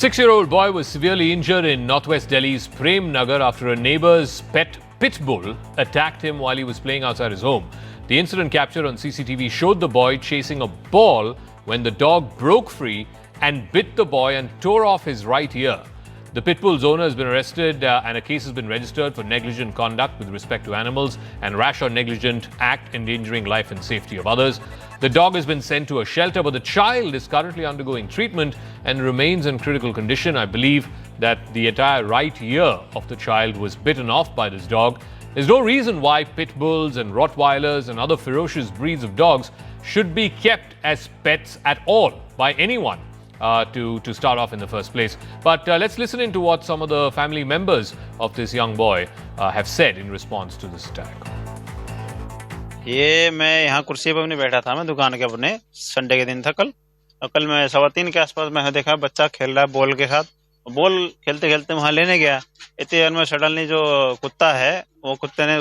6-year-old boy was severely injured in northwest Delhi's Prem Nagar after a neighbor's pet pitbull attacked him while he was playing outside his home. The incident captured on CCTV showed the boy chasing a ball when the dog broke free and bit the boy and tore off his right ear. The pitbull's owner has been arrested and a case has been registered for negligent conduct with respect to animals and rash or negligent act endangering life and safety of others. The dog has been sent to a shelter, but the child is currently undergoing treatment and remains in critical condition. I believe that the entire right ear of the child was bitten off by this dog. There's no reason why pit bulls and Rottweilers and other ferocious breeds of dogs should be kept as pets at all by anyone. To start off in the first place. But let's listen into what some of the family members of this young boy have said in response to this attack. ये मैं यहाँ कुर्सी पर नहीं बैठा था, मैं दुकान के अपने संडे के दिन था कल। और कल मैं 3:15 के आसपास मैं देखा बच्चा खेल रहा है बॉल के साथ। बॉल खेलते खेलते वहाँ लेने गया, इतने देर में सडनली जो कुत्ता है वो कुत्ते ने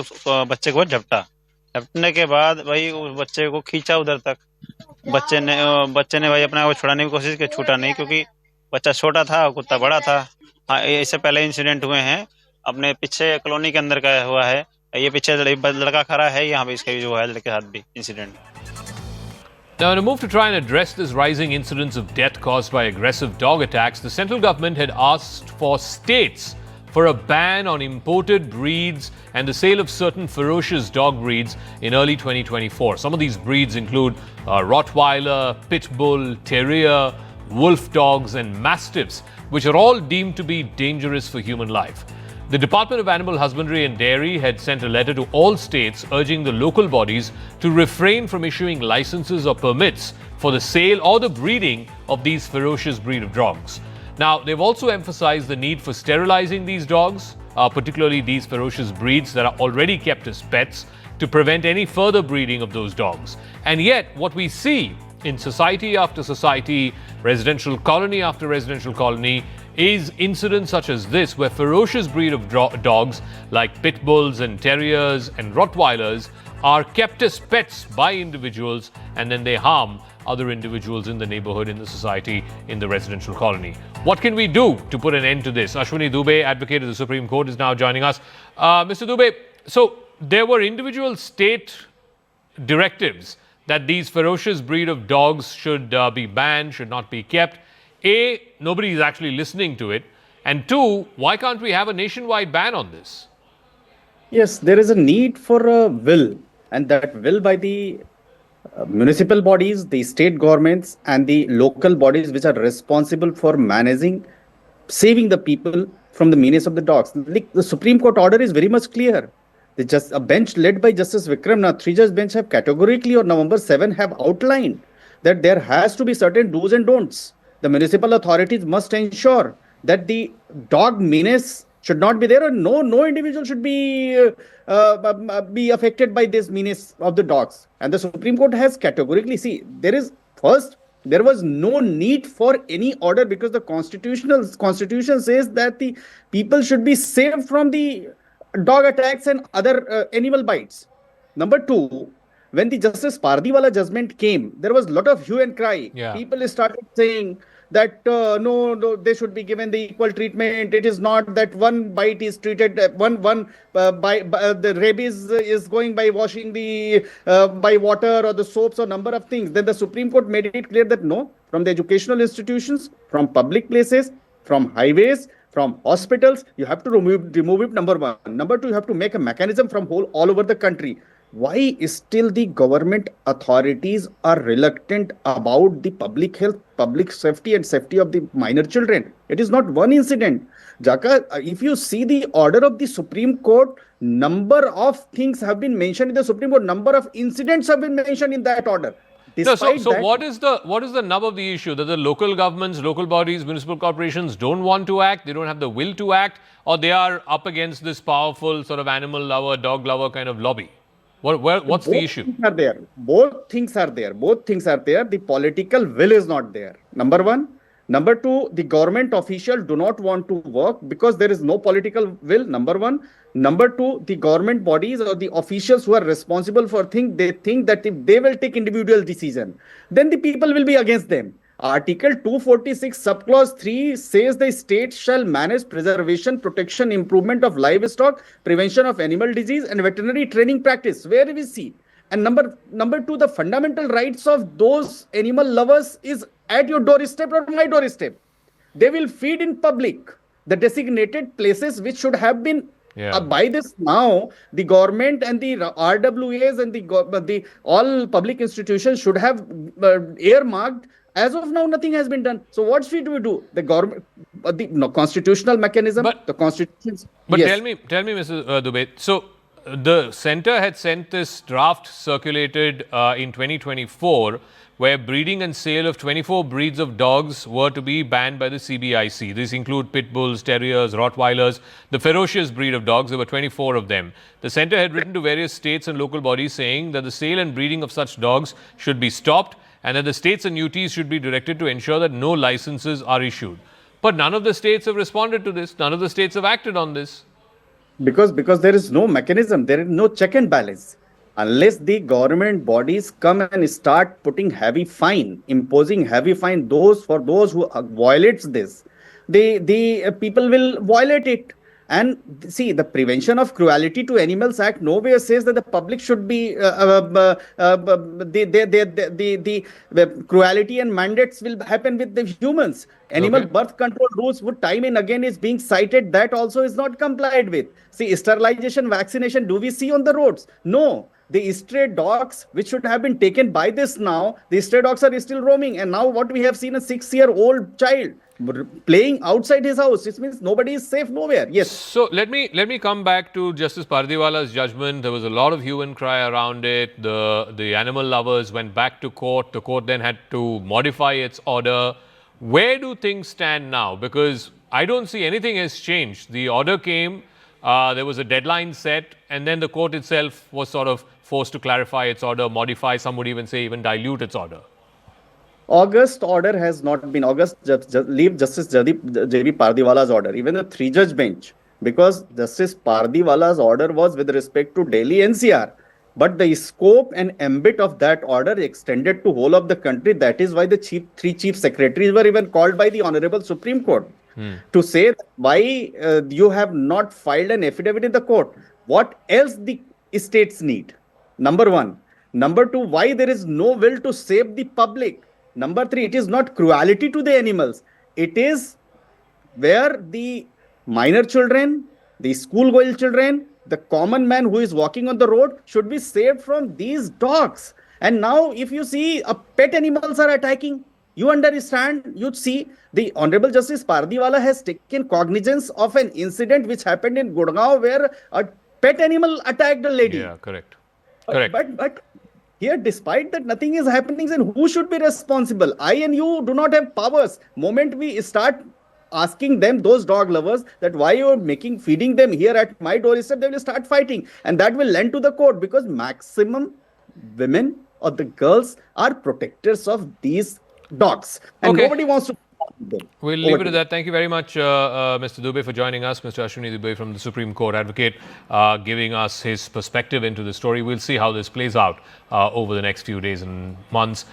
बच्चे को झपटने के बाद भाई उस बच्चे को खींचा उधर तक। बच्चे ने भाई अपना को छुड़ाने की कोशिश की, छूटा नहीं क्योंकि बच्चा छोटा था और कुत्ता बड़ा था। हाँ, इससे पहले इंसिडेंट हुए हैं अपने पीछे कॉलोनी के अंदर का हुआ है। ये पीछे लड़का खड़ा है, यहाँ पे इसके जो है लड़के के साथ भी incident. Now, in a move to try and address this rising incidence of death caused by aggressive dog attacks, the central government had asked for states for a ban on imported breeds and the sale of certain ferocious dog breeds in early 2024. Some of these breeds include Rottweiler, Pitbull, Terrier, wolf dogs, and Mastiffs, which are all deemed to be dangerous for human life. The Department of Animal Husbandry and Dairy had sent a letter to all states urging the local bodies to refrain from issuing licenses or permits for the sale or the breeding of these ferocious breed of dogs. Now, they've also emphasized the need for sterilizing these dogs, particularly these ferocious breeds that are already kept as pets, to prevent any further breeding of those dogs. And yet, what we see in society after society, residential colony after residential colony, is incidents such as this, where ferocious breed of dogs like pit bulls and terriers and Rottweilers are kept as pets by individuals, and then they harm other individuals in the neighborhood, in the society, in the residential colony. What can we do to put an end to this? Ashwini Dubey, advocate of the Supreme Court, is now joining us. Mr. Dubey, so there were individual state directives that these ferocious breed of dogs should be banned, should not be kept. A, nobody is actually listening to it. And two, why can't we have a nationwide ban on this? Yes, there is a need for a will, and that will by the municipal bodies, the state governments, and the local bodies which are responsible for managing, saving the people from the menace of the dogs. Like the Supreme Court order is very much clear. A bench led by Justice Vikram, now 3-judge bench, have categorically on November 7 have outlined that there has to be certain do's and don'ts. The municipal authorities must ensure that the dog menace should not be there, and no individual should be affected by this menace of the dogs. And the Supreme Court has categorically there was no need for any order because the constitution says that the people should be saved from the dog attacks and other animal bites. Number two, when the Justice Pardiwala judgment came, there was a lot of hue and cry. Yeah. People started saying that no, they should be given the equal treatment. It is not that one bite is treated the rabies is going by washing the by water or the soaps or number of things. Then the Supreme Court made it clear that no, from the educational institutions, from public places, from highways, from hospitals, you have to remove it. Number one. Number two, you have to make a mechanism from all over the country. Why is still the government authorities are reluctant about the public health, public safety and safety of the minor children? It is not one incident. Jaka, if you see the order of the Supreme Court, number of things have been mentioned in the Supreme Court, number of incidents have been mentioned in that order. No, so what is the nub of the issue? That the local governments, local bodies, municipal corporations don't want to act, they don't have the will to act, or they are up against this powerful sort of animal lover, dog lover kind of lobby? What's the issue? Both things are there. The political will is not there. Number one. Number two, the government officials do not want to work because there is no political will. Number one. Number two, the government bodies or the officials who are responsible for things, they think that if they will take individual decision, then the people will be against them. Article 246, subclause 3 says the state shall manage preservation, protection, improvement of livestock, prevention of animal disease, and veterinary training practice. Where we see. And number two, the fundamental rights of those animal lovers is at your doorstep or my doorstep. They will feed in public. The designated places which should have been by this now, the government and the RWAs and the all public institutions should have earmarked. As of now, nothing has been done. So what should we do? The government, the constitutional mechanism, the constitutions. But yes. tell me, Mr. Dubey. So the centre had sent this draft circulated in 2024, where breeding and sale of 24 breeds of dogs were to be banned by the CBIC. These include pitbulls, terriers, Rottweilers, the Ferocious breed of dogs. There were 24 of them. The centre had written to various states and local bodies saying that the sale and breeding of such dogs should be stopped, and that the states and UTs should be directed to ensure that no licenses are issued. But none of the states have responded to this. None of the states have acted on this. Because there is no mechanism, there is no check and balance. Unless the government bodies come and start putting heavy fine, imposing heavy fine for those who violates this, the people will violate it. And see, the Prevention of Cruelty to Animals Act nowhere says that the public should be the cruelty and mandates will happen with the humans. Animal birth control rules, would time and again is being cited, that also is not complied with. See, sterilization, vaccination, do we see on the roads? No. The stray dogs, which should have been taken by this now, the stray dogs are still roaming. And now what we have seen, a 6-year-old child playing outside his house. This means nobody is safe nowhere. Yes. So let me come back to Justice Pardiwala's judgment. There was a lot of hue and cry around it. The animal lovers went back to court. The court then had to modify its order. Where do things stand now? Because I don't see anything has changed. The order came, there was a deadline set, and then the court itself was sort of forced to clarify its order, modify, some would even say even dilute its order. August order has not been, leave Justice J.B. Pardiwala's order, even the 3-judge bench, because Justice Pardiwala's order was with respect to Delhi NCR. But the scope and ambit of that order extended to whole of the country. That is why the three chief secretaries were even called by the Honorable Supreme Court to say why you have not filed an affidavit in the court. What else the states need? Number one. Number two, why there is no will to save the public? Number three, it is not cruelty to the animals. It is where the minor children, the school-going children, the common man who is walking on the road should be saved from these dogs. And now if you see pet animals are attacking, you understand, you see the Honorable Justice Pardiwala has taken cognizance of an incident which happened in Gurgaon where a pet animal attacked a lady. Yeah, correct. But here, despite that, nothing is happening. And who should be responsible? I and you do not have powers. Moment we start asking them, those dog lovers, that why you are feeding them here at my doorstep, they will start fighting. And that will lend to the court, because maximum women or the girls are protectors of these dogs. And nobody wants to. We'll leave it at that. Thank you very much, Mr. Dubey, for joining us. Mr. Ashwini Dubey from the Supreme Court advocate, giving us his perspective into the story. We'll see how this plays out over the next few days and months.